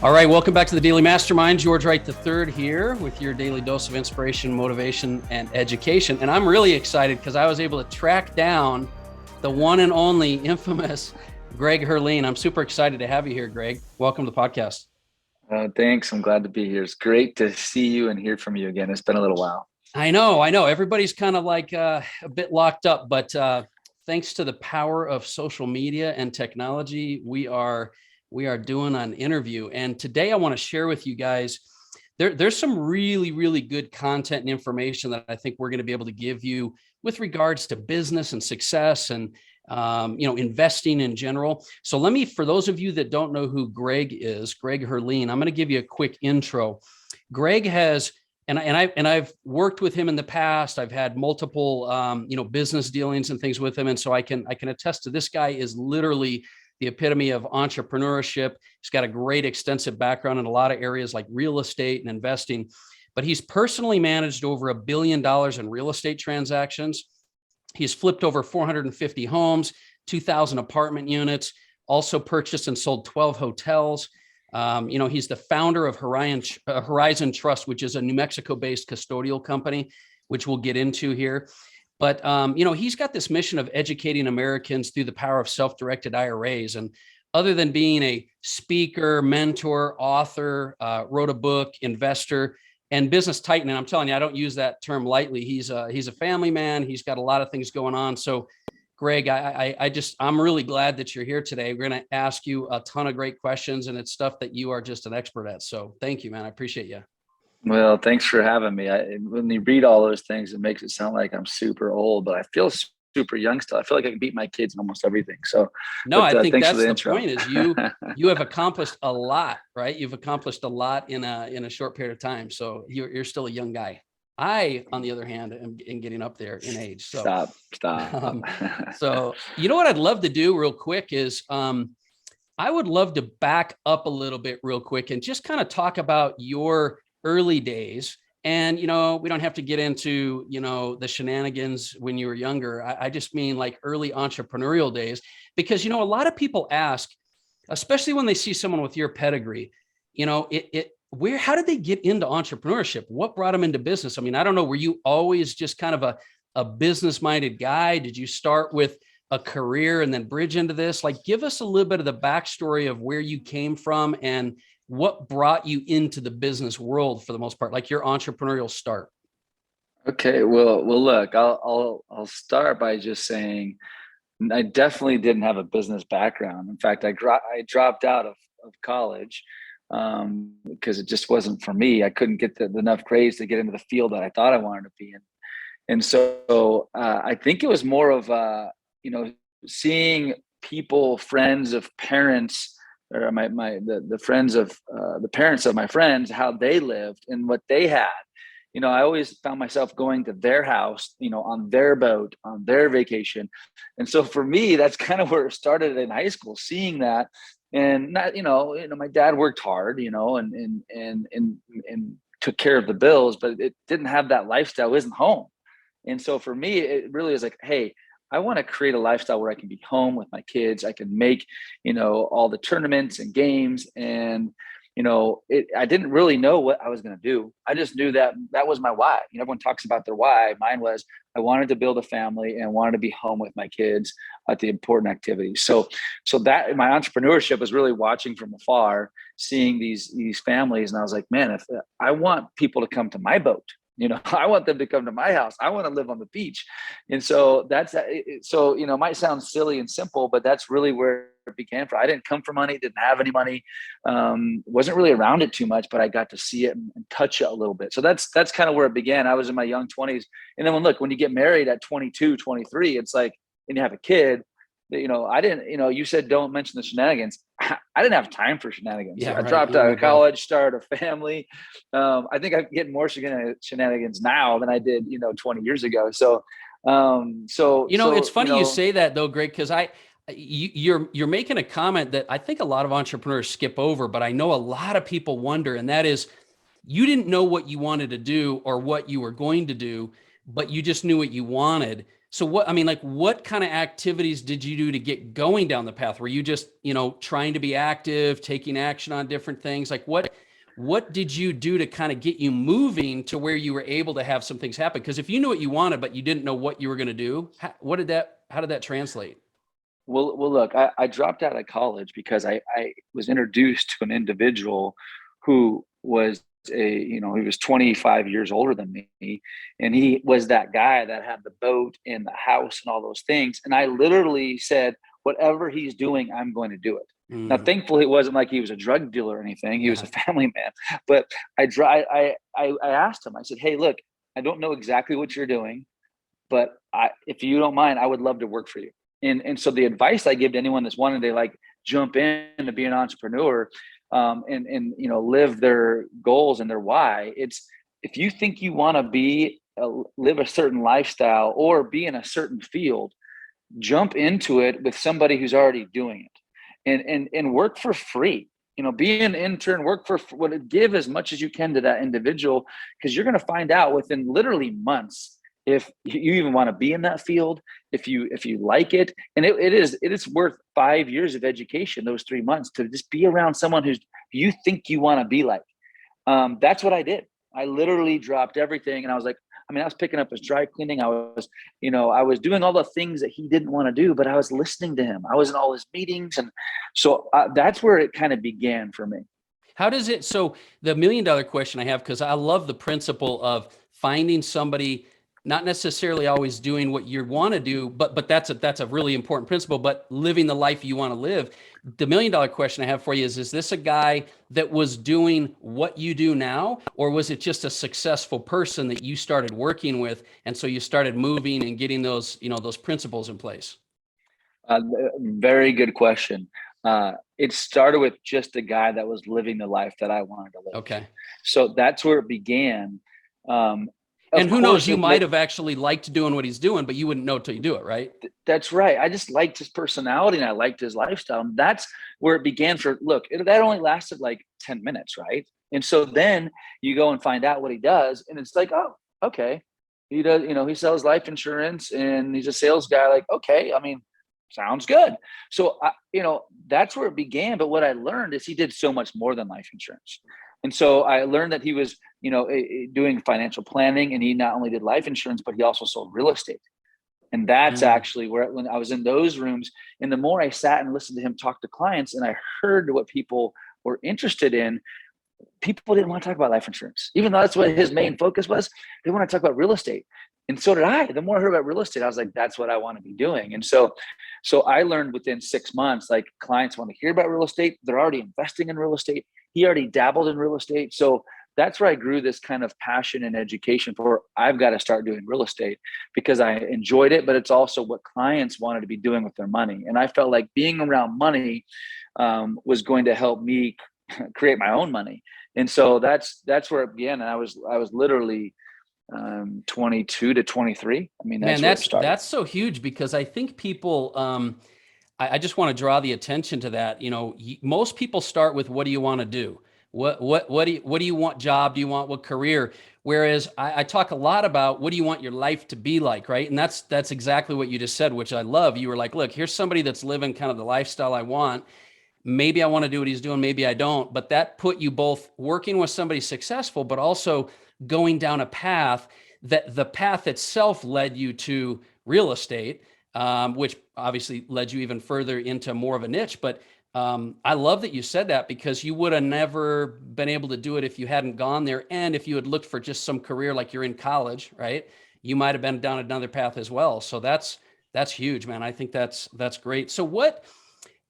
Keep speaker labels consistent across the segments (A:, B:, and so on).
A: All right, welcome back to the Daily Mastermind. George Wright III here with your daily dose of inspiration, motivation, and education. And I'm really excited because I was able to track down the one and only infamous Greg Herleen. I'm super excited to have you here, Greg. Welcome to the podcast.
B: Thanks. I'm glad to be here. It's great to see you and hear from you again. It's been a little while.
A: I know. Everybody's kind of like a bit locked up, but thanks to the power of social media and technology, we are doing an interview. And today I want to share with you guys, there's some really, really good content and information that I think we're going to be able to give you with regards to business and success and, investing in general. So let me, for those of you that don't know who Greg is, Greg Herleen, I'm going to give you a quick intro. Greg has, and I've worked with him in the past. I've had multiple, business dealings and things with him. And so I can attest to this guy is literally the epitome of entrepreneurship. He's got a great extensive background in a lot of areas like real estate and investing, but he's personally managed over $1 billion in real estate transactions. He's flipped over 450 homes, 2,000 apartment units, also purchased and sold 12 hotels. He's the founder of Horizon Trust, which is a New Mexico-based custodial company, which we'll get into here. But, he's got this mission of educating Americans through the power of self-directed IRAs. And other than being a speaker, mentor, author, wrote a book, investor, and business titan, and I'm telling you, I don't use that term lightly. He's a family man. He's got a lot of things going on. So, Greg, I'm really glad that you're here today. We're going to ask you a ton of great questions, and it's stuff that you are just an expert at. So thank you, man. I appreciate you.
B: Well, thanks for having me. When you read all those things, it makes it sound like I'm super old, but I feel super young still. I feel like I can beat my kids in almost everything. So
A: no, I think that's the point is you have accomplished a lot, right? You've accomplished a lot in a short period of time. So you're still a young guy. I, on the other hand, am getting up there in age. So
B: stop.
A: So you know what I'd love to do real quick is I would love to back up a little bit real quick and just kind of talk about your early days. And, we don't have to get into, the shenanigans when you were younger. I just mean like early entrepreneurial days, because, a lot of people ask, especially when they see someone with your pedigree, how did they get into entrepreneurship? What brought them into business? I mean, I don't know. Were you always just kind of a business-minded guy? Did you start with a career and then bridge into this? Like, give us a little bit of the backstory of where you came from and what brought you into the business world for the most part, like your entrepreneurial start.
B: Okay. Well, look, I'll start by just saying I definitely didn't have a business background. In fact, I dropped out of college because it just wasn't for me. I couldn't get enough grades to get into the field that I thought I wanted to be in. And so I think it was more of, seeing people, friends of parents, or the friends of the parents of my friends, how they lived and what they had. I always found myself going to their house, on their boat, on their vacation. And so for me, that's kind of where it started in high school, seeing that. And not, my dad worked hard, and took care of the bills, but it didn't have that lifestyle, isn't home. And so for me, it really is like, hey, I want to create a lifestyle where I can be home with my kids. I can make, all the tournaments and games. And, I didn't really know what I was going to do. I just knew that was my why. Everyone talks about their why. Mine was I wanted to build a family and wanted to be home with my kids at the important activities. So that my entrepreneurship was really watching from afar, seeing these families. And I was like, man, if I want people to come to my boat, I want them to come to my house. I want to live on the beach. And so it might sound silly and simple, but that's really where it began from. I didn't come from money, didn't have any money, wasn't really around it too much, but I got to see it and touch it a little bit. So that's kind of where it began. I was in my young 20s. And then when you get married at 22, 23, it's like, and you have a kid, I didn't, you said, don't mention the shenanigans. I didn't have time for shenanigans.
A: Yeah,
B: I dropped out of college, started a family. I think I'm getting more shenanigans now than I did, 20 years ago. So
A: it's funny you say that though, Greg, because you're making a comment that I think a lot of entrepreneurs skip over, but I know a lot of people wonder, and that is, you didn't know what you wanted to do or what you were going to do, but you just knew what you wanted. So what, I mean, like what kind of activities did you do to get going down the path? Were you just, trying to be active, taking action on different things? Like what did you do to kind of get you moving to where you were able to have some things happen? Because if you knew what you wanted, but you didn't know what you were going to do, how did that translate?
B: Well, look, I dropped out of college because I was introduced to an individual who was he was 25 years older than me. And he was that guy that had the boat and the house and all those things. And I literally said, whatever he's doing, I'm going to do it. Now,
A: Mm,
B: thankfully, it wasn't like he was a drug dealer or anything. He was a
A: yeah.
B: family man. But I asked him, I said, hey, look, I don't know exactly what you're doing, but if you don't mind, I would love to work for you. And so the advice I give to anyone that's wanting to like jump in to be an entrepreneur, and live their goals and their why, it's if you think you want to live a certain lifestyle or be in a certain field, jump into it with somebody who's already doing it, and work for free. Be an intern, work for what, give as much as you can to that individual, because you're going to find out within literally months if you even want to be in that field, if you like it. And it is worth 5 years of education, those 3 months, to just be around someone who's you think you want to be like. That's what I did. I literally dropped everything, and I was like, I was picking up his dry cleaning. I was doing all the things that he didn't want to do, but I was listening to him. I was in all his meetings, and so that's where it kind of began for me.
A: How does it, so the $1 million question I have, because I love the principle of finding somebody, not necessarily always doing what you want to do, but that's a really important principle, but living the life you want to live. The $1 million question I have for you is this a guy that was doing what you do now, or was it just a successful person that you started working with? And so you started moving and getting those principles in place?
B: Uh, Very good question. It started with just a guy that was living the life that I wanted to live.
A: Okay.
B: So that's where it began. Um,
A: And
B: of
A: who knows,
B: course,
A: you might have actually liked doing what he's doing, but you wouldn't know till you do it, right?
B: that's right. I just liked his personality and I liked his lifestyle. And that's where it began. That only lasted like 10 minutes, right? And so then you go and find out what he does, and it's like, oh, okay. He does, he sells life insurance and he's a sales guy. Like, okay, sounds good. So, that's where it began. But what I learned is he did so much more than life insurance. And so I learned that he was, doing financial planning, and he not only did life insurance, but he also sold real estate. And that's
A: Mm.
B: actually where, when I was in those rooms, and the more I sat and listened to him talk to clients, and I heard what people were interested in, people didn't want to talk about life insurance, even though that's what his main focus was. They want to talk about real estate. And so did I. The more I heard about real estate, I was like, that's what I want to be doing. And so I learned within 6 months, like, clients want to hear about real estate. They're already investing in real estate. He already dabbled in real estate. So that's where I grew this kind of passion and education for, I've got to start doing real estate because I enjoyed it, but it's also what clients wanted to be doing with their money. And I felt like being around money was going to help me create my own money. And so that's where it began. And I was literally 22 to 23.
A: Man,
B: That's where it started.
A: that's so huge, because I think people, I just want to draw the attention to that. Most people start with, what do you want to do? What do you want job? Do you want what career? Whereas I talk a lot about, what do you want your life to be like, right? And that's exactly what you just said, which I love. You were like, look, here's somebody that's living kind of the lifestyle I want. Maybe I want to do what he's doing, maybe I don't. But that put you both working with somebody successful, but also going down a path that the path itself led you to real estate, which obviously led you even further into more of a niche. But I love that you said that, because you would have never been able to do it if you hadn't gone there. And if you had looked for just some career like you're in college, right? You might have been down another path as well. So that's huge, man. I think that's great. So what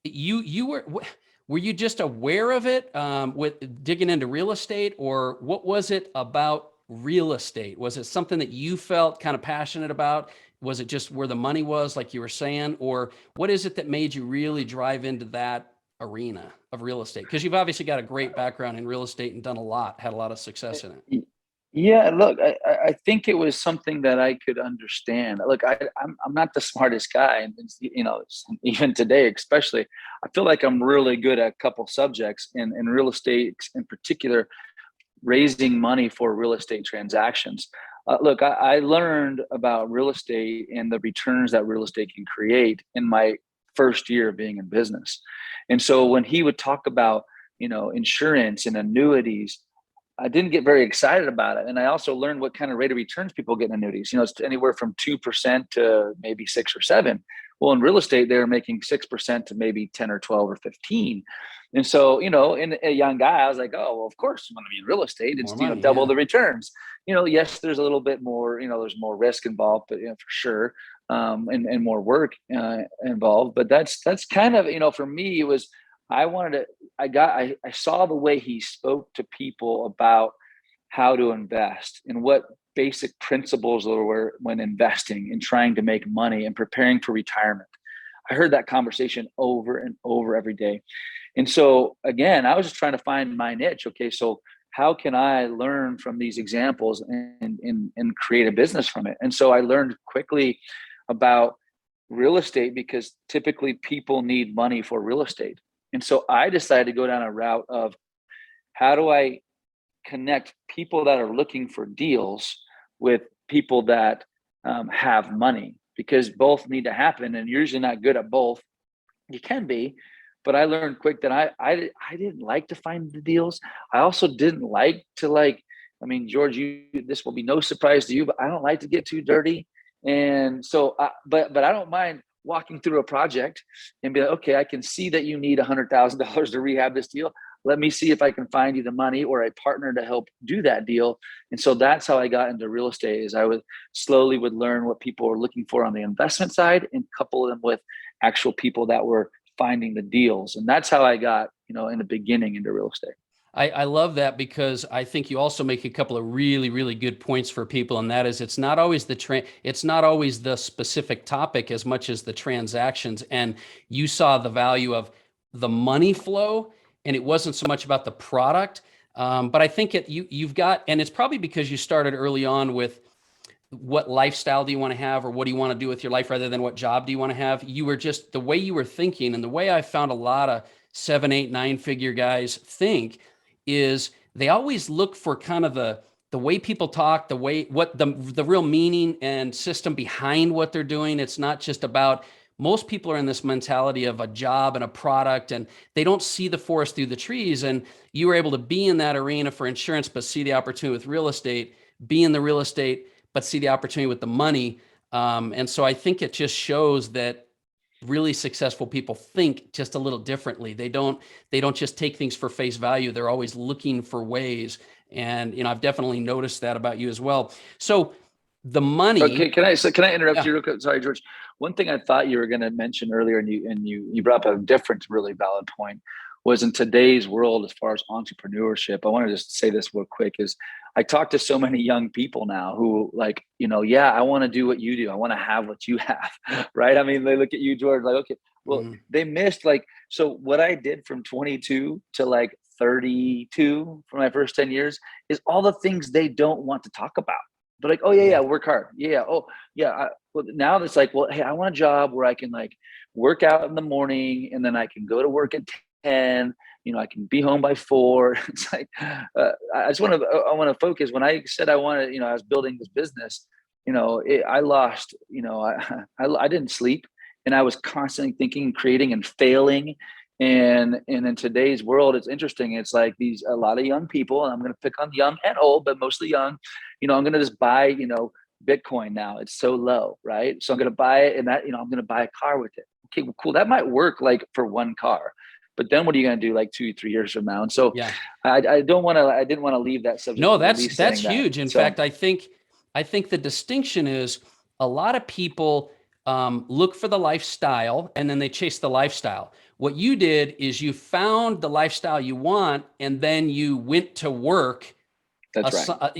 A: were you just aware of it with digging into real estate, or what was it about real estate? Was it something that you felt kind of passionate about? Was it just where the money was, like you were saying, or what is it that made you really drive into that arena of real estate? Because you've obviously got a great background in real estate and had a lot of success in it.
B: Yeah, look, I think it was something that I could understand. Look, I'm not the smartest guy, and even today, especially, I feel like I'm really good at a couple subjects in real estate, in particular, raising money for real estate transactions. Look, I learned about real estate and the returns that real estate can create in my first year of being in business. And so when he would talk about, insurance and annuities, I didn't get very excited about it. And I also learned what kind of rate of returns people get in annuities. It's anywhere from 2% to maybe 6 or 7. Well, in real estate, they're making 6% to maybe 10 or 12 or 15. And so, in a young guy, I was like, oh, well, of course I'm going to be in real estate. It's,
A: More money,
B: double
A: yeah.
B: the returns. Yes, there's a little bit more, there's more risk involved, but for sure. And more work involved. But that's kind of, for me, it was, I saw the way he spoke to people about how to invest and what basic principles there were when investing and trying to make money and preparing for retirement. I heard that conversation over and over every day. And so again, I was just trying to find my niche. Okay, so how can I learn from these examples and create a business from it? And so I learned quickly about real estate because typically people need money for real estate. And so I decided to go down a route of how do I connect people that are looking for deals with people that have money, because both need to happen. And you're usually not good at both. You can be, but I learned quick that I didn't like to find the deals. I also didn't like to George, this will be no surprise to you, but I don't like to get too dirty. And so, but I don't mind walking through a project and be like, okay, I can see that you need $100,000 to rehab this deal. Let me see if I can find you the money or a partner to help do that deal. And so that's how I got into real estate, is I would learn what people were looking for on the investment side and couple them with actual people that were finding the deals. And that's how I got, in the beginning into real estate.
A: I love that, because I think you also make a couple of really, really good points for people. And that is, it's not always the specific topic as much as the transactions. And you saw the value of the money flow, and it wasn't so much about the product. But I think you've got, and it's probably because you started early on with what lifestyle do you want to have, or what do you want to do with your life, rather than what job do you want to have. You were just, the way you were thinking, and the way I found a lot of 7, 8, 9-figure guys think, is they always look for kind of the way people talk, what the real meaning and system behind what they're doing. It's not just about, most people are in this mentality of a job and a product, and they don't see the forest through the trees. And you were able to be in that arena for insurance, but see the opportunity with real estate, be in the real estate, but see the opportunity with the money. And so I think it just shows that really successful people think just a little differently. They don't just take things for face value. They're always looking for ways. And, I've definitely noticed that about you as well. So the money.
B: Okay, can I interrupt you real quick? Sorry, George. One thing I thought you were going to mention earlier, and you brought up a different, really valid point, was in today's world, as far as entrepreneurship. I want to just say this real quick, is I talk to so many young people now who I want to do what you do. I want to have what you have, right? I mean, they look at you, George, like, okay, well, they missed so what I did from 22 to 32 for my first 10 years is all the things they don't want to talk about. They're like, oh yeah, work hard. Yeah. Oh yeah. Well, now it's like, well, hey, I want a job where I can work out in the morning and then I can go to work at 10, I can be home by 4. It's like, I want to focus. When I said I wanted, I was building this business, I lost, I didn't sleep, and I was constantly thinking, creating, and failing. And in today's world, it's interesting. It's like a lot of young people, and I'm going to pick on young and old, but mostly young, I'm going to just buy, Bitcoin now. It's so low, right? So I'm going to buy it, and that, I'm going to buy a car with it. Okay, well, cool. That might work for one car, but then what are you going to do 2, 3 years from now? And so I didn't want to leave that subject.
A: No, that's huge. In fact, I think the distinction is, a lot of people look for the lifestyle and then they chase the lifestyle. What you did is you found the lifestyle you want, and then you went to work.
B: That's right.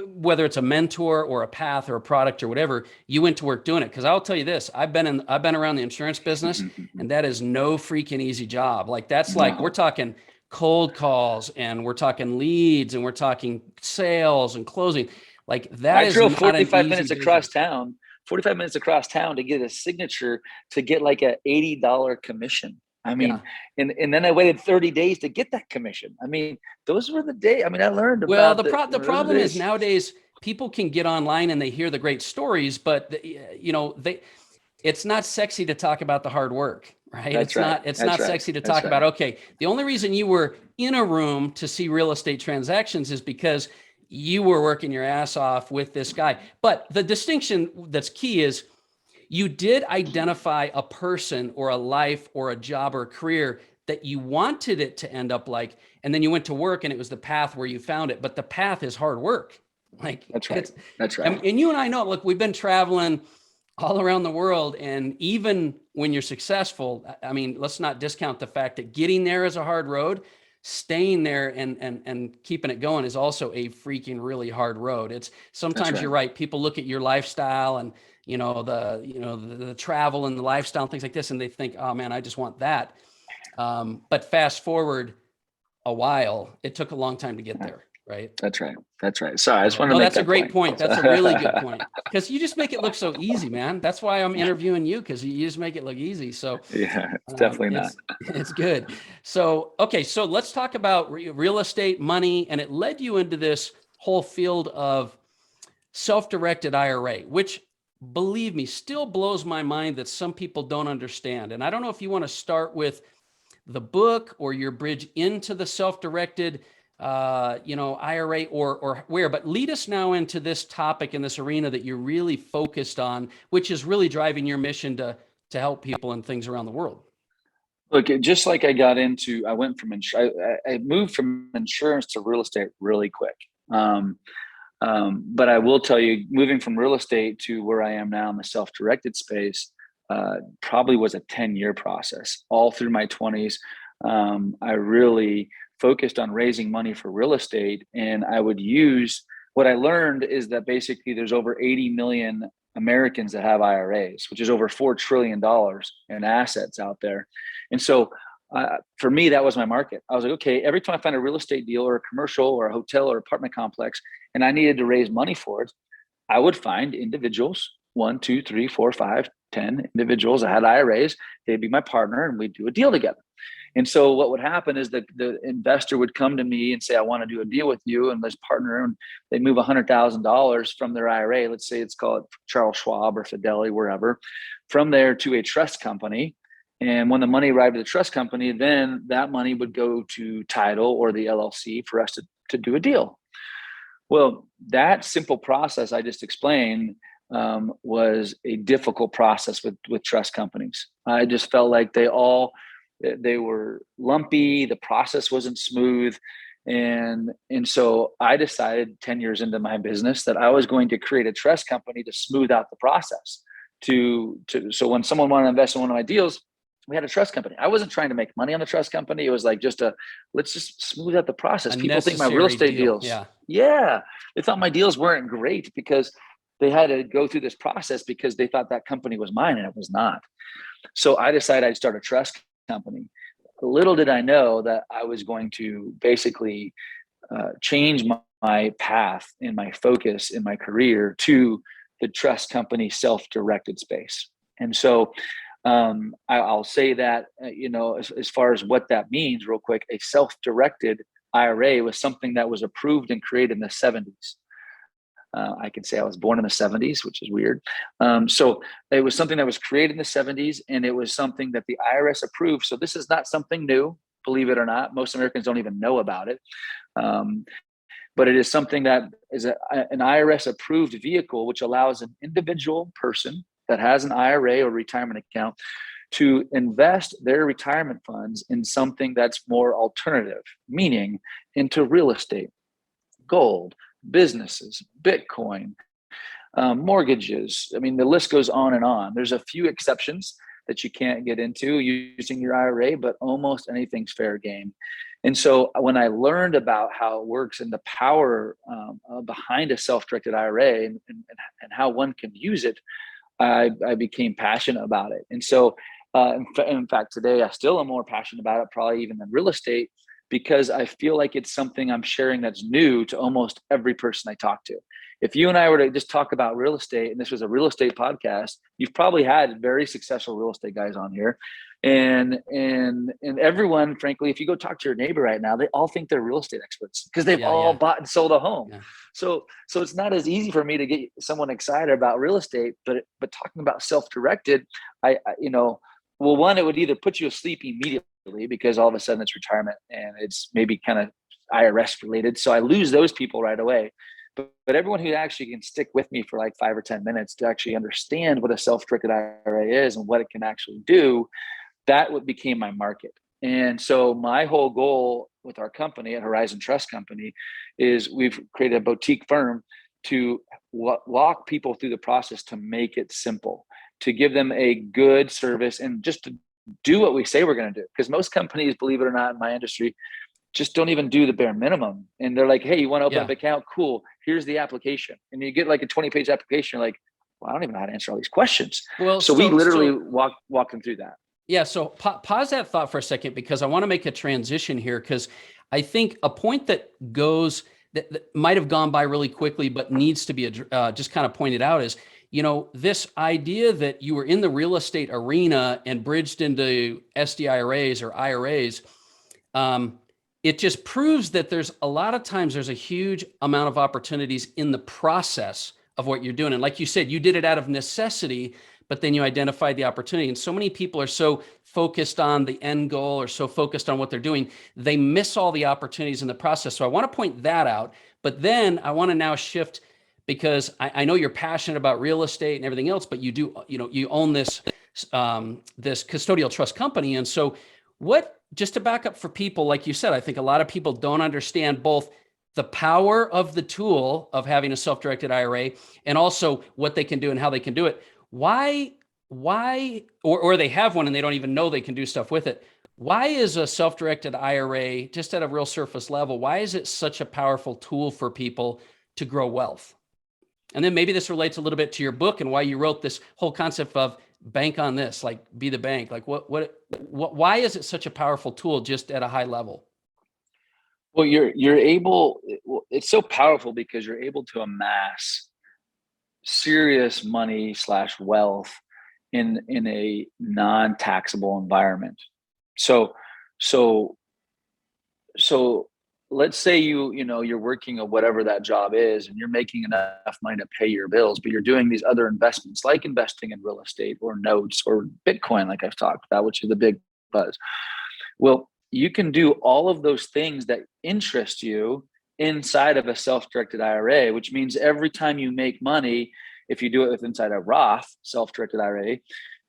A: Whether it's a mentor or a path or a product or whatever, you went to work doing it. Because I'll tell you this, I've been around the insurance business, and that is no freaking easy job. We're talking cold calls, and we're talking leads, and we're talking sales and closing. I
B: drove 45 minutes across town. 45 minutes across town to get a signature to get a $80 commission. I mean, and then I waited 30 days to get that commission. I mean, those were the days. I mean, I learned about.
A: Well, the problem is, nowadays people can get online and they hear the great stories, but it's not sexy to talk about the hard work, right?
B: That's right.
A: It's
B: That's
A: not
B: right.
A: sexy to
B: That's
A: talk about,
B: right.
A: okay, the only reason you were in a room to see real estate transactions is because you were working your ass off with this guy. But the distinction that's key is you did identify a person or a life or a job or a career that you wanted it to end up like, and then you went to work and it was the path where you found it. But the path is hard work. Like
B: That's right.
A: it's,
B: That's right.
A: and you and I know, look, we've been traveling all around the world. And even when you're successful, I mean, let's not discount the fact that getting there is a hard road. Staying there and keeping it going is also a freaking really hard road. It's
B: That's
A: sometimes
B: right.
A: you're right. People look at your lifestyle and the travel and the lifestyle and things like this, and they think, oh man, I just want that. But fast forward a while, it took a long time to get there, right?
B: That's right. That's right. Sorry, I just wanted to
A: No,
B: make
A: that's a
B: that
A: great point. That's a really good
B: point.
A: point because you just make it look so easy, man. That's why I'm interviewing you, because you just make it look easy. So
B: Yeah, it's definitely not.
A: it's good. So okay, so let's talk about real estate, money, and it led you into this whole field of self-directed IRA, which, believe me, still blows my mind that some people don't understand. And I don't know if you want to start with the book or your bridge into the self-directed IRA or where, but lead us now into this topic in this arena that you're really focused on, which is really driving your mission to help people and things around the world.
B: Look, just like I went from I moved from insurance to real estate really quick. But I will tell you, moving from real estate to where I am now in the self-directed space, probably was a 10-year process. All through my 20s, I really focused on raising money for real estate. And I would use, what I learned is that basically there's over 80 million Americans that have IRAs, which is over $4 trillion in assets out there. And so for me, that was my market. I was like, okay, every time I find a real estate deal or a commercial or a hotel or apartment complex, and I needed to raise money for it, I would find individuals, 1, 2, 3, 4, 5, 10 individuals that had IRAs. They'd be my partner and we'd do a deal together. And so what would happen is that the investor would come to me and say, I want to do a deal with you and let's partner. And they move $100,000 from their IRA. Let's say it's called Charles Schwab or Fidelity, wherever, from there to a trust company. And when the money arrived at the trust company, then that money would go to title or the LLC for us to do a deal. Well, that simple process I just explained was a difficult process with trust companies. I just felt like they were lumpy. The process wasn't smooth. And so I decided 10 years into my business that I was going to create a trust company to smooth out the process. So when someone wanted to invest in one of my deals, we had a trust company. I wasn't trying to make money on the trust company. It was like let's just smooth out the process. People think my real estate deals. Yeah. They thought my deals weren't great because they had to go through this process because they thought that company was mine and it was not. So I decided I'd start a trust company. Little did I know that I was going to basically change my path and my focus in my career to the trust company self-directed space. And so I'll say that, as far as what that means real quick, a self-directed IRA was something that was approved and created in the 70s. I can say I was born in the 70s, which is weird. So it was something that was created in the 70s, and it was something that the IRS approved. So this is not something new, believe it or not. Most Americans don't even know about it. But it is something that is an IRS approved vehicle, which allows an individual person that has an IRA or retirement account to invest their retirement funds in something that's more alternative, meaning into real estate, gold, businesses, Bitcoin, mortgages. I mean, the list goes on and on. There's a few exceptions that you can't get into using your IRA, but almost anything's fair game. And so when I learned about how it works and the power behind a self-directed IRA and how one can use it, I became passionate about it. And so, in fact, today I still am more passionate about it, probably even than real estate, because I feel like it's something I'm sharing that's new to almost every person I talk to. If you and I were to just talk about real estate, and this was a real estate podcast, you've probably had very successful real estate guys on here. And everyone, frankly, if you go talk to your neighbor right now, they all think they're real estate experts because they've all bought and sold a home. Yeah. So it's not as easy for me to get someone excited about real estate, but talking about self-directed, well, one, it would either put you asleep immediately because all of a sudden it's retirement and it's maybe kind of IRS related. So I lose those people right away. But everyone who actually can stick with me for like 5 or 10 minutes to actually understand what a self-directed IRA is and what it can actually do, that became my market. And so my whole goal with our company at Horizon Trust Company is we've created a boutique firm to walk people through the process to make it simple, to give them a good service and just to do what we say we're going to do. Because most companies, believe it or not, in my industry, just don't even do the bare minimum. And they're like, hey, you want to open up an account? Cool. Here's the application. And you get like a 20-page application. You're like, well, I don't even know how to answer all these questions. Well, so we literally walk them through that.
A: Yeah. So pause that thought for a second, because I want to make a transition here, because I think a point that might have gone by really quickly, but needs to be just kind of pointed out is, this idea that you were in the real estate arena and bridged into SDIRAs or IRAs, it just proves that there's a lot of times there's a huge amount of opportunities in the process of what you're doing. And like you said, you did it out of necessity, but then you identified the opportunity. And so many people are so focused on the end goal or so focused on what they're doing, they miss all the opportunities in the process. So I want to point that out, but then I want to now shift, because I know you're passionate about real estate and everything else, but you own this custodial trust company. And so just to back up for people, like you said, I think a lot of people don't understand both the power of the tool of having a self-directed IRA and also what they can do and how they can do it. Why, or they have one and they don't even know they can do stuff with it. Why is a self-directed IRA, just at a real surface level, why is it such a powerful tool for people to grow wealth? And then maybe this relates a little bit to your book and why you wrote this whole concept of bank on this, like be the bank. Like why is it such a powerful tool just at a high level?
B: Well, it's so powerful because you're able to amass serious money / wealth in a non-taxable environment. So let's say you're working at whatever that job is and you're making enough money to pay your bills, but you're doing these other investments like investing in real estate or notes or Bitcoin, like I've talked about, which is the big buzz. Well, you can do all of those things that interest you inside of a self-directed IRA, which means every time you make money, if you do it inside a Roth self-directed IRA,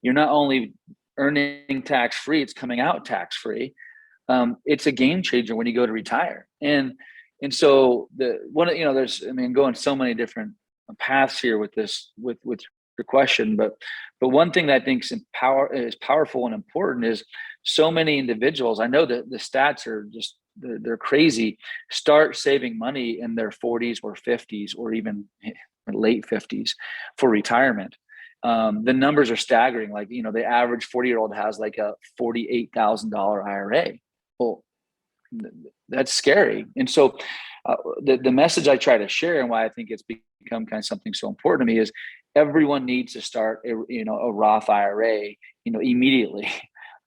B: you're not only earning tax-free, it's coming out tax-free. It's a game changer when you go to retire. And so going so many different paths here with this, with your question, but one thing that I think is powerful and important is so many individuals, I know that the stats are just, they're crazy, start saving money in their 40s or 50s or even late 50s for retirement. The numbers are staggering. Like, the average 40-year-old has like a $48,000 IRA. Well, that's scary. And so the message I try to share and why I think it's become kind of something so important to me is everyone needs to start a Roth IRA, immediately.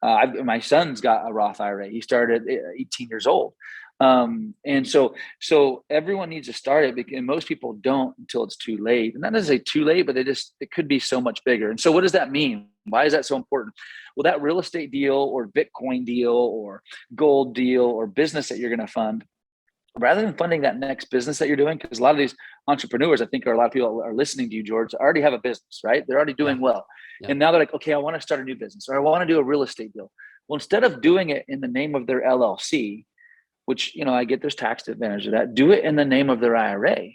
B: My son's got a Roth IRA. He started at 18 years old. And so everyone needs to start it, and most people don't until it's too late. And that doesn't say too late, but it could be so much bigger. And so what does that mean? Why is that so important? Well, that real estate deal or Bitcoin deal or gold deal or business that you're going to fund, rather than funding that next business that you're doing, because a lot of these entrepreneurs, I think, or a lot of people are listening to you, George, already have a business, right? They're already doing well. Yeah. And now they're like, okay, I want to start a new business, or I want to do a real estate deal. Well, instead of doing it in the name of their LLC, which, I get there's tax advantage of that, do it in the name of their IRA.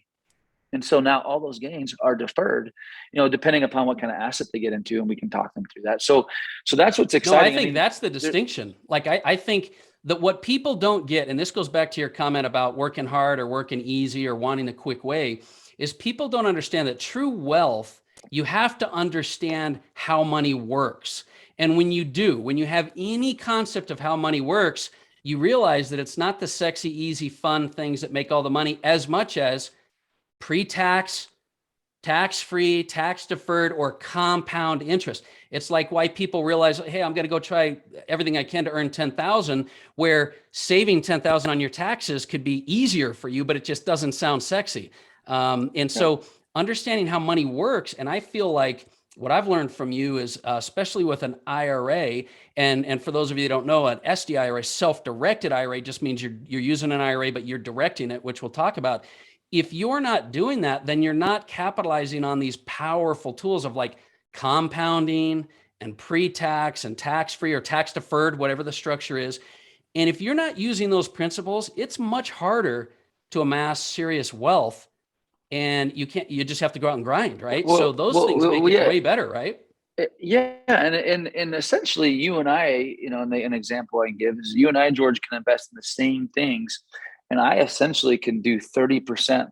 B: And so now all those gains are deferred, depending upon what kind of asset they get into, and we can talk them through that. So that's what's exciting.
A: No, I think that's the distinction. Like, I think that what people don't get, and this goes back to your comment about working hard or working easy or wanting a quick way, is people don't understand that true wealth, you have to understand how money works. And when you have any concept of how money works, you realize that it's not the sexy, easy, fun things that make all the money as much as pre-tax, tax-free, tax-deferred, or compound interest. It's like why people realize, hey, I'm going to go try everything I can to earn 10,000, where saving 10,000 on your taxes could be easier for you, but it just doesn't sound sexy. And so understanding how money works, and I feel like what I've learned from you is, especially with an IRA, and for those of you who don't know, an SDIRA, self-directed IRA, just means you're using an IRA, but you're directing it, which we'll talk about. If you're not doing that, then you're not capitalizing on these powerful tools of like compounding and pre-tax and tax-free or tax-deferred, whatever the structure is. And if you're not using those principles, it's much harder to amass serious wealth. And you just have to go out and grind, right? So those things make it way better, right?
B: Yeah, and essentially, you and I, an example I can give is you and I, George, can invest in the same things, and I essentially can do 30%,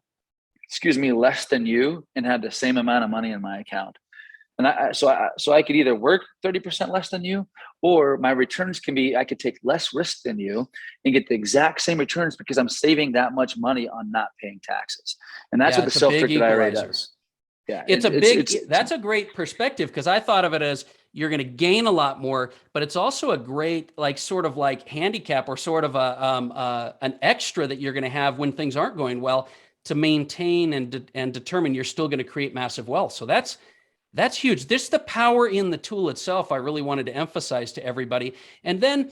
B: less than you, and have the same amount of money in my account. And so I could either work 30% less than you, or my returns can be, I could take less risk than you and get the exact same returns because I'm saving that much money on not paying taxes. And that's what the self-directed IRA does. Yeah,
A: that's a great perspective, because I thought of it as you're going to gain a lot more, but it's also a great sort of like handicap, or sort of an extra that you're going to have when things aren't going well, to maintain and determine you're still going to create massive wealth. So that's huge. This is the power in the tool itself I really wanted to emphasize to everybody. And then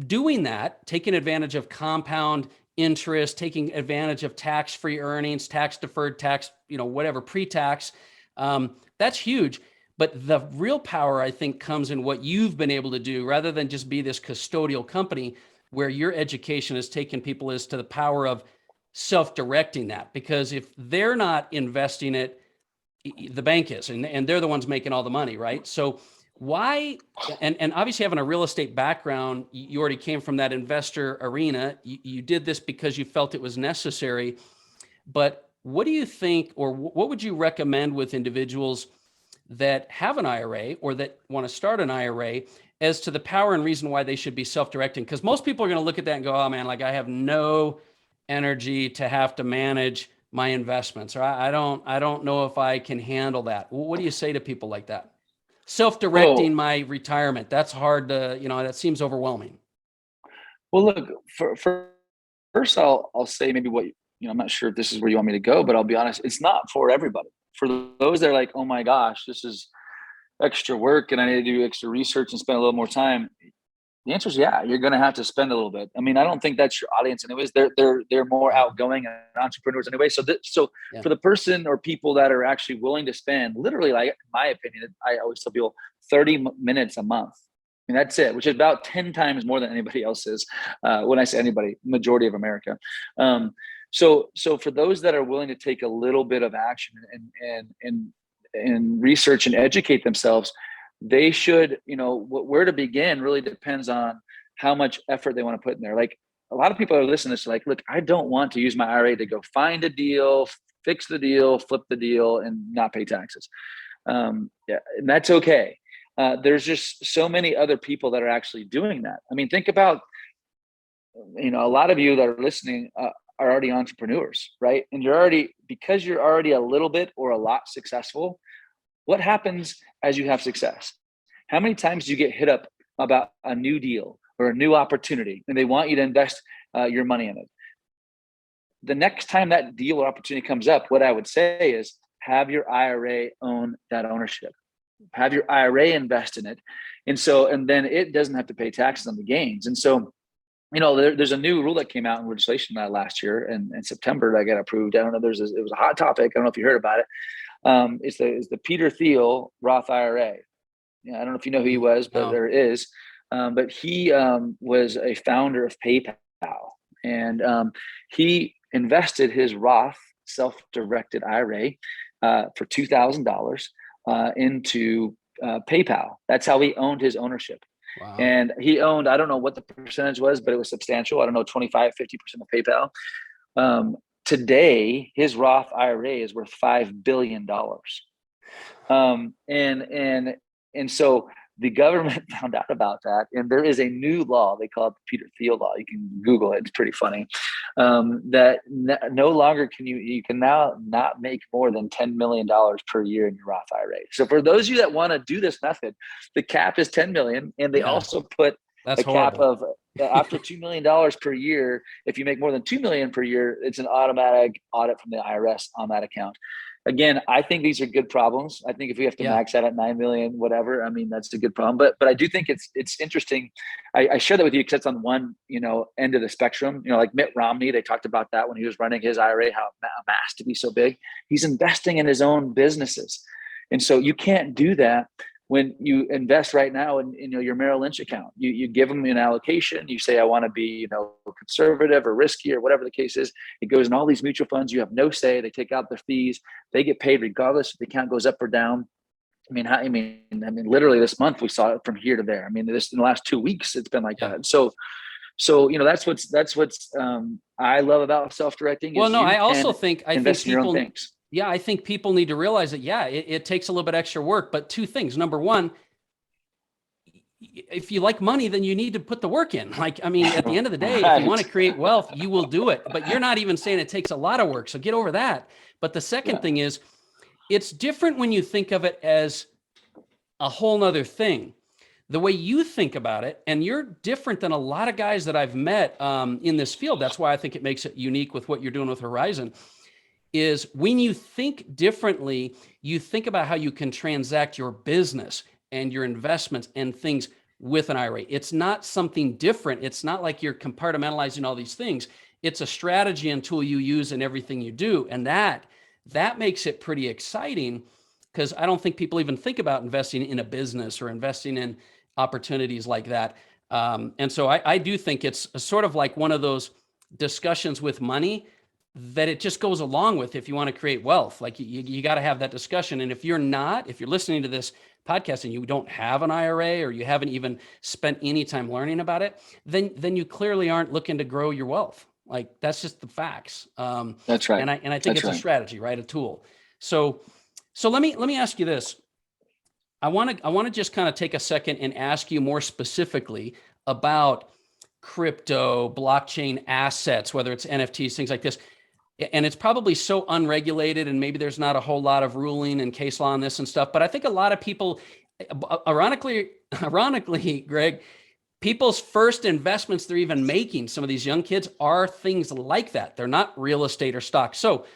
A: doing that, taking advantage of compound interest, taking advantage of tax-free earnings, tax-deferred, tax, whatever, pre-tax, that's huge. But the real power, I think, comes in what you've been able to do, rather than just be this custodial company, where your education has taken people is to the power of self-directing that. Because if they're not investing it, the bank is, and they're the ones making all the money, right? So why, and obviously having a real estate background, you already came from that investor arena. You did this because you felt it was necessary. But what do you think, or what would you recommend with individuals that have an IRA or that want to start an IRA, as to the power and reason why they should be self-directing? Because most people are going to look at that and go, oh man, like I have no energy to have to manage my investments, or I don't know if I can handle that. What do you say to people like that? Self-directing my retirement, that's hard to, that seems overwhelming.
B: Well, look, first I'll say maybe what, I'm not sure if this is where you want me to go, but I'll be honest, it's not for everybody. For those that are like, oh my gosh, this is extra work and I need to do extra research and spend a little more time. The answer is yeah, you're going to have to spend a little bit. I mean, I don't think that's your audience anyways. They're more outgoing and entrepreneurs anyway. So for the person or people that are actually willing to spend, literally, like in my opinion, I always tell people 30 minutes a month. I mean, that's it, which is about 10 times more than anybody else is. When I say anybody, majority of America. So for those that are willing to take a little bit of action and research and educate themselves, they should, where to begin really depends on how much effort they want to put in there. Like a lot of people are listening to this, like, look, I don't want to use my IRA to go find a deal, fix the deal, flip the deal, and not pay taxes. And that's okay. There's just so many other people that are actually doing that. I mean, think about, a lot of you that are listening are already entrepreneurs, right? And because you're already a little bit or a lot successful. What happens as you have success? How many times do you get hit up about a new deal or a new opportunity and they want you to invest your money in it? The next time that deal or opportunity comes up, what I would say is have your IRA own that ownership. Have your IRA invest in it. And then it doesn't have to pay taxes on the gains. And so, there's a new rule that came out in legislation last year in September that got approved. I don't know. It was a hot topic. I don't know if you heard about it. It's the Peter Thiel Roth IRA. Yeah, I don't know if you know who he was, but there is. But he was a founder of PayPal, and he invested his Roth self-directed IRA for $2,000 into PayPal. That's how he owned his ownership. Wow. And he owned, I don't know what the percentage was, but it was substantial. I don't know, 25, 50% of PayPal. Today, his Roth IRA is worth $5 billion. And so the government found out about that, and there is a new law. They call it the Peter Thiel law. You can Google it; it's pretty funny. That no longer can you can now not make more than $10 million per year in your Roth IRA. So for those of you that want to do this method, the cap is 10 million, and they also put
A: that's
B: a cap
A: horrible.
B: of after $2 million per year. If you make more than 2 million per year, it's an automatic audit from the IRS on that account. Again, I think these are good problems. I think if we have to max out at 9 million, whatever, I mean, that's a good problem. But I do think it's interesting. I share that with you because it's on one, end of the spectrum. Like Mitt Romney, they talked about that when he was running his IRA, how amassed to be so big. He's investing in his own businesses. And so you can't do that when you invest right now in your Merrill Lynch account. You give them an allocation. You say, I want to be conservative or risky or whatever the case is. It goes in all these mutual funds. You have no say. They take out their fees. They get paid regardless if the account goes up or down. I mean, literally this month we saw it from here to there. I mean, this in the last 2 weeks it's been like that. So that's what's I love about self-directing.
A: Well, no, I also think
B: invest in your own things.
A: Yeah, I think people need to realize that, it takes a little bit extra work, but two things. Number one, if you like money, then you need to put the work in. At the end of the day, if you want to create wealth, you will do it. But you're not even saying it takes a lot of work. So get over that. But the second thing is, it's different when you think of it as a whole nother thing. The way you think about it, and you're different than a lot of guys that I've met in this field. That's why I think it makes it unique with what you're doing with Horizon. Is when you think differently, you think about how you can transact your business and your investments and things with an IRA. It's not something different. It's not like you're compartmentalizing all these things. It's a strategy and tool you use in everything you do. And that makes it pretty exciting, because I don't think people even think about investing in a business or investing in opportunities like that. And so I do think it's sort of like one of those discussions with money that it just goes along with if you want to create wealth. Like you got to have that discussion. And if you're listening to this podcast and you don't have an IRA, or you haven't even spent any time learning about it, then you clearly aren't looking to grow your wealth. Like that's just the facts.
B: That's right.
A: And I think it's a strategy, right? A tool. So let me ask you this. I want to just kind of take a second and ask you more specifically about crypto, blockchain assets, whether it's NFTs, things like this. And it's probably so unregulated, and maybe there's not a whole lot of ruling and case law on this and stuff. But I think a lot of people, ironically, Greg, people's first investments they're even making, some of these young kids, are things like that. They're not real estate or stock. So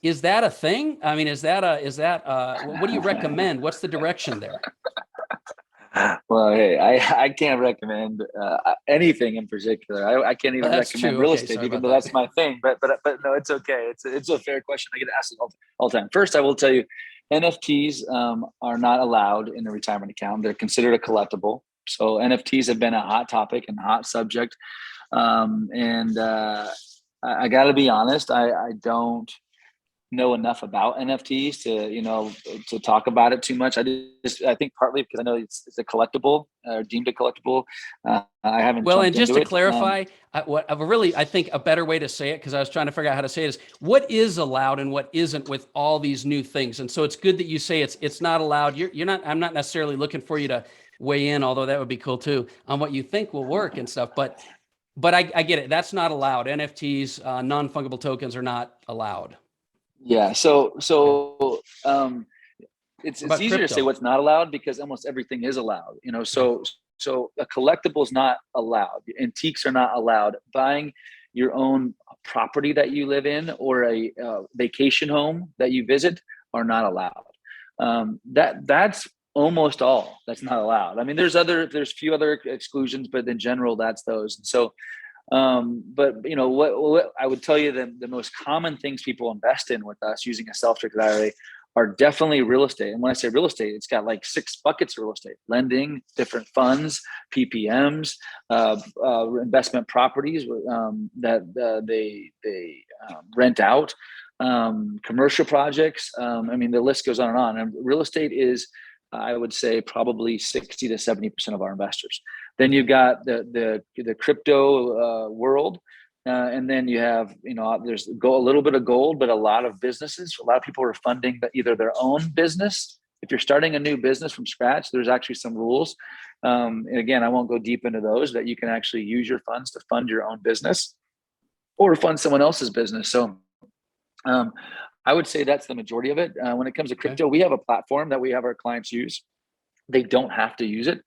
A: is that a thing? I mean, what do you recommend? What's the direction there?
B: Well, hey, I can't recommend anything in particular. I can't even recommend real estate, even though that's my thing. But no, it's okay. It's a fair question. I get asked it all the time. First, I will tell you, NFTs are not allowed in the retirement account. They're considered a collectible. So NFTs have been a hot topic and hot subject. I got to be honest. I don't know enough about NFTs to talk about it too much. I think partly because I know it's a collectible, deemed a collectible. I haven't.
A: Well, and just to clarify, I think a better way to say it, because I was trying to figure out how to say it, is what is allowed and what isn't with all these new things. And so it's good that you say it's not allowed. You're not. I'm not necessarily looking for you to weigh in, although that would be cool too, on what you think will work and stuff. But I get it. That's not allowed. NFTs, non-fungible tokens, are not allowed.
B: Yeah. So it's easier to say what's not allowed because almost everything is allowed, so a collectible is not allowed. Antiques are not allowed. Buying your own property that you live in or a vacation home that you visit are not allowed. That's almost all that's not allowed. I mean, there's a few other exclusions, but in general, that's those. And so but what I would tell you, the most common things people invest in with us using a self-directed IRA are definitely real estate. And when I say real estate, it's got like 6 buckets of real estate: lending, different funds, PPMs, investment properties that they rent out, commercial projects. I mean, the list goes on and on. And real estate is, I would say, probably 60 to 70% of our investors. Then you've got the crypto world, and then you have there's a little bit of gold, but a lot of businesses. A lot of people are funding either their own business If you're starting a new business from scratch, there's actually some rules. And again, I won't go deep into those, that you can actually use your funds to fund your own business or fund someone else's business. So I would say that's the majority of it. When it comes to crypto, we have a platform that we have our clients use. They don't have to use it.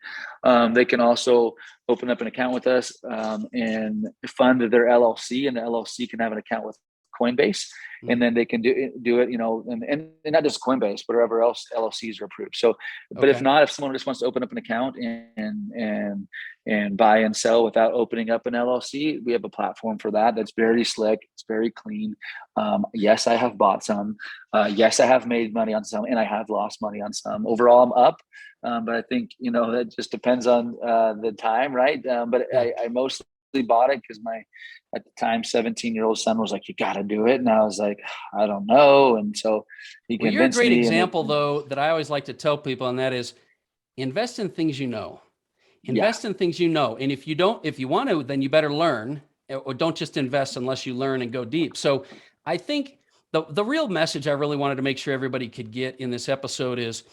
B: They can also open up an account with us and fund their LLC, and the LLC can have an account with Coinbase, and then they can do it, and not just Coinbase, but wherever else LLCs are approved. So, but if not, if someone just wants to open up an account and buy and sell without opening up an LLC, we have a platform for that. That's very slick. It's very clean. Yes, I have bought some. Yes, I have made money on some, and I have lost money on some. Overall, I'm up. But I think, that just depends on the time, right? But I mostly bought it because my, at the time, 17-year-old son was like, you got to do it. And I was like, I don't know. And so he convinced me.
A: You're a great example, though, that I always like to tell people, and that is invest in things you know. Invest in things you know. And if you want to, then you better learn, or don't just invest unless you learn and go deep. So I think the real message I really wanted to make sure everybody could get in this episode is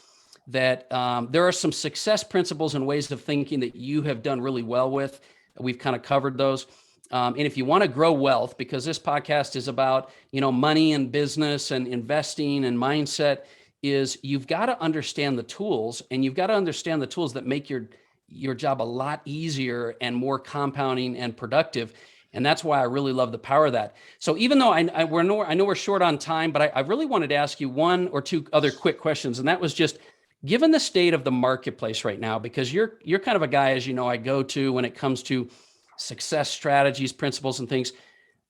A: that there are some success principles and ways of thinking that you have done really well with. We've kind of covered those. And if you want to grow wealth, because this podcast is about, money and business and investing and mindset, is you've got to understand the tools, and you've got to understand the tools that make your job a lot easier and more compounding and productive. And that's why I really love the power of that. So even though I know we're short on time, but I really wanted to ask you one or two other quick questions. And that was just, given the state of the marketplace right now, because you're kind of a guy, as you know, I go to when it comes to success strategies, principles, and things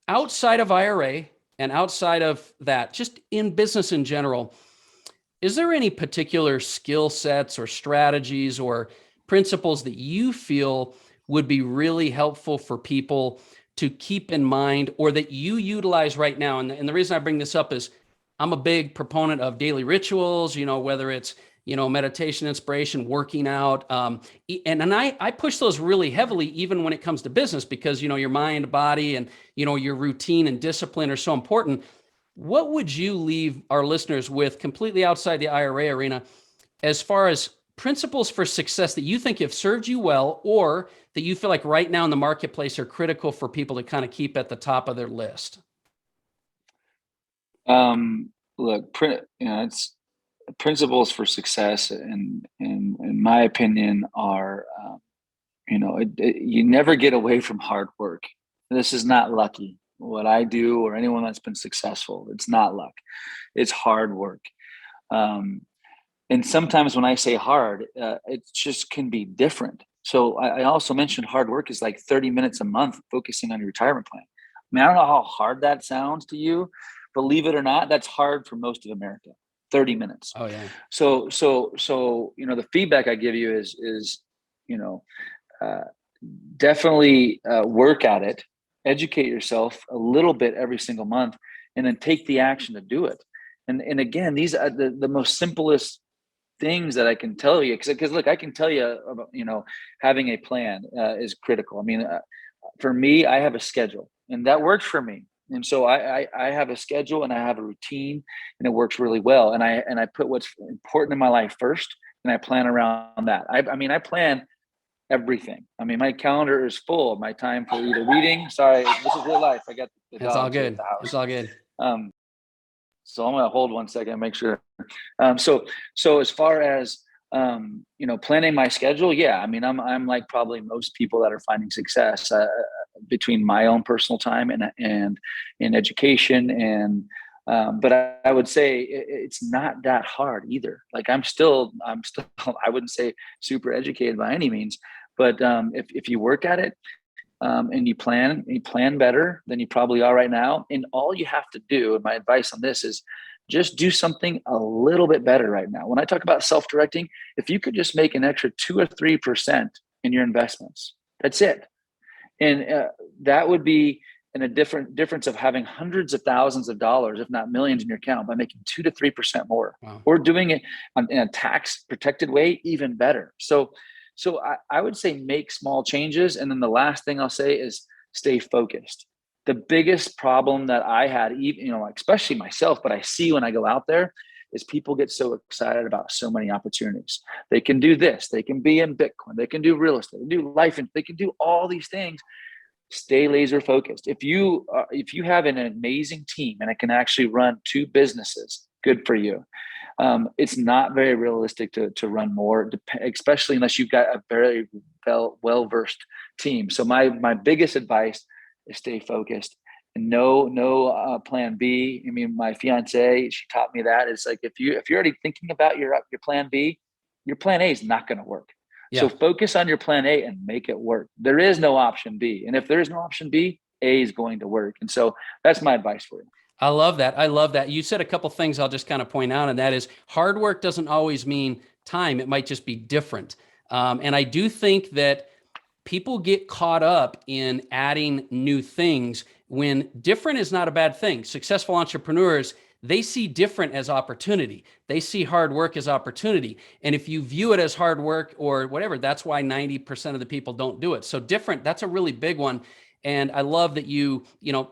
A: outside of IRA and outside of that, just in business in general, is there any particular skill sets or strategies or principles that you feel would be really helpful for people to keep in mind, or that you utilize right now? And the reason I bring this up is I'm a big proponent of daily rituals, whether it's, meditation, inspiration, working out. And I push those really heavily, even when it comes to business, because, your mind, body, and, your routine and discipline are so important. What would you leave our listeners with completely outside the IRA arena as far as principles for success that you think have served you well, or that you feel like right now in the marketplace are critical for people to kind of keep at the top of their list?
B: Look, it's principles for success, and in my opinion, are you never get away from hard work. This is not lucky. What I do, or anyone that's been successful, it's not luck. It's hard work. And sometimes when I say hard, it just can be different. So I also mentioned hard work is like 30 minutes a month focusing on your retirement plan. I mean, I don't know how hard that sounds to you. Believe it or not, that's hard for most of America. 30 minutes.
A: Oh yeah.
B: So the feedback I give you is definitely work at it, educate yourself a little bit every single month, and then take the action to do it. And again, these are the most simplest things that I can tell you, because look, I can tell you about, having a plan is critical. I mean, for me, I have a schedule, and that works for me. And so I have a schedule, and I have a routine, and it works really well. And I put what's important in my life first, and I plan around that. I plan everything. I mean, my calendar is full. My time for either reading. Sorry, this is real life. I got the dogs
A: It's all good.
B: at the house.
A: It's all good.
B: So I'm gonna hold 1 second and make sure. So as far as planning my schedule, yeah. I mean, I'm like probably most people that are finding success between my own personal time and in education, and but I would say it's not that hard either. Like I'm still I wouldn't say super educated by any means, but if you work at it, and you plan better than you probably are right now. And all you have to do, and my advice on this is, just do something a little bit better right now. When I talk about self-directing, if you could just make an extra 2 or 3% in your investments, that's it. And that would be a difference of having hundreds of thousands of dollars, if not millions, in your account by making 2 to 3% more. Wow. Or doing it in a tax protected way, even better. So I would say make small changes. And then the last thing I'll say is stay focused. The biggest problem that I had, even, especially myself, but I see when I go out there, is people get so excited about so many opportunities. They can do this, they can be in Bitcoin, they can do real estate, they can do life, and they can do all these things. Stay laser focused. If you have an amazing team and it can actually run 2 businesses, good for you. It's not very realistic to run more, especially unless you've got a very well-versed team. So my biggest advice is stay focused and no plan B. I mean, my fiance, she taught me that. It's like, if you're already thinking about your plan B, your plan A is not going to work. Yeah. So focus on your plan A and make it work. There is no option B. And if there is no option B, A is going to work. And so that's my advice for you.
A: I love that. I love that. You said a couple things I'll just kind of point out, and that is hard work doesn't always mean time. It might just be different. And I do think that people get caught up in adding new things when different is not a bad thing. Successful entrepreneurs, they see different as opportunity. They see hard work as opportunity. And if you view it as hard work or whatever, that's why 90% of the people don't do it. So different, that's a really big one. And I love that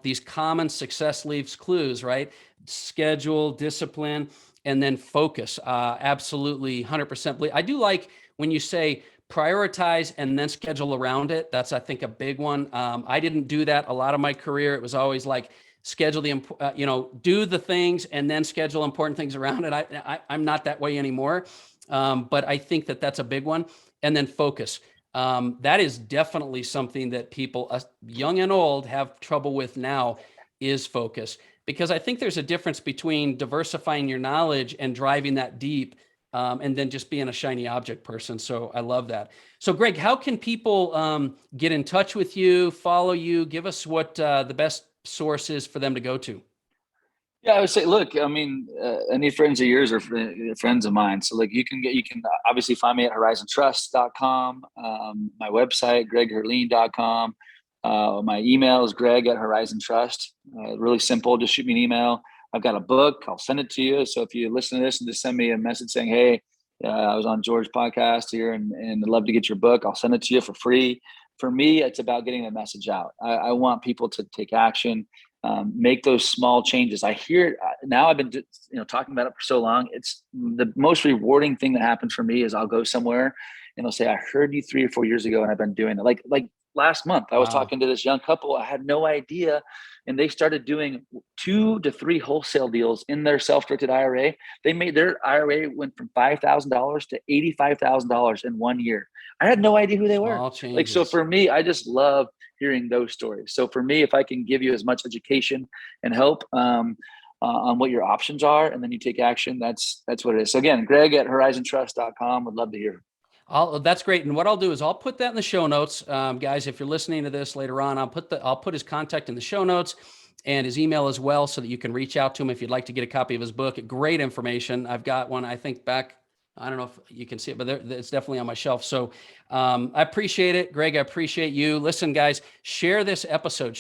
A: these common success leaves clues, right? Schedule, discipline, and then focus. Absolutely 100%. I do like when you say prioritize and then schedule around it. That's, I think, a big one. I didn't do that a lot of my career. It was always like, schedule do the things and then schedule important things around it. I'm not that way anymore. But I think that that's a big one. And then focus. That is definitely something that people, young and old, have trouble with now, is focus. Because I think there's a difference between diversifying your knowledge and driving that deep, and then just being a shiny object person. So I love that. So Greg, how can people get in touch with you, follow you? Give us what the best sources for them to go to.
B: Yeah, I would say, look, I mean, any friends of yours are friends of mine. So like you can obviously find me at horizontrust.com, my website, gregherleen.com. My email is greg@horizontrust. Really simple. Just shoot me an email. I've got a book. I'll send it to you. So if you listen to this and just send me a message saying, hey, I was on George's podcast here and I'd love to get your book, I'll send it to you for free. For me, it's about getting the message out. I want people to take action, make those small changes. I hear now, I've been talking about it for so long. It's the most rewarding thing that happens for me is I'll go somewhere and they'll say, I heard you 3 or 4 years ago and I've been doing it. Like last month, I was talking to this young couple. I had no idea. And they started doing 2 to 3 wholesale deals in their self-directed IRA. They made their IRA went from $5,000 to $85,000 in 1 year. I had no idea who they were. Like, so for me, I just love hearing those stories. So for me, if I can give you as much education and help on what your options are, and then you take action, that's what it is. So again, greg@horizontrust.com. Would love to hear.
A: That's great. And what I'll do is I'll put that in the show notes. Guys, if you're listening to this later on, I'll put his contact in the show notes and his email as well, so that you can reach out to him if you'd like to get a copy of his book. Great information. I've got one, I think, back. I don't know if you can see it, but it's definitely on my shelf. So I appreciate it. Greg, I appreciate you. Listen, guys, share this episode.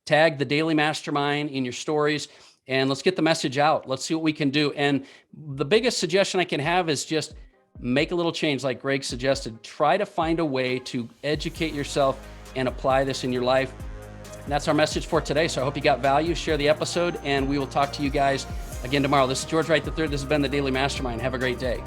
A: Tag the Daily Mastermind in your stories, and let's get the message out. Let's see what we can do. And the biggest suggestion I can have is just make a little change, like Greg suggested. Try to find a way to educate yourself and apply this in your life. And that's our message for today. So I hope you got value. Share the episode, and we will talk to you guys again tomorrow. This is George Wright III. This has been the Daily Mastermind. Have a great day.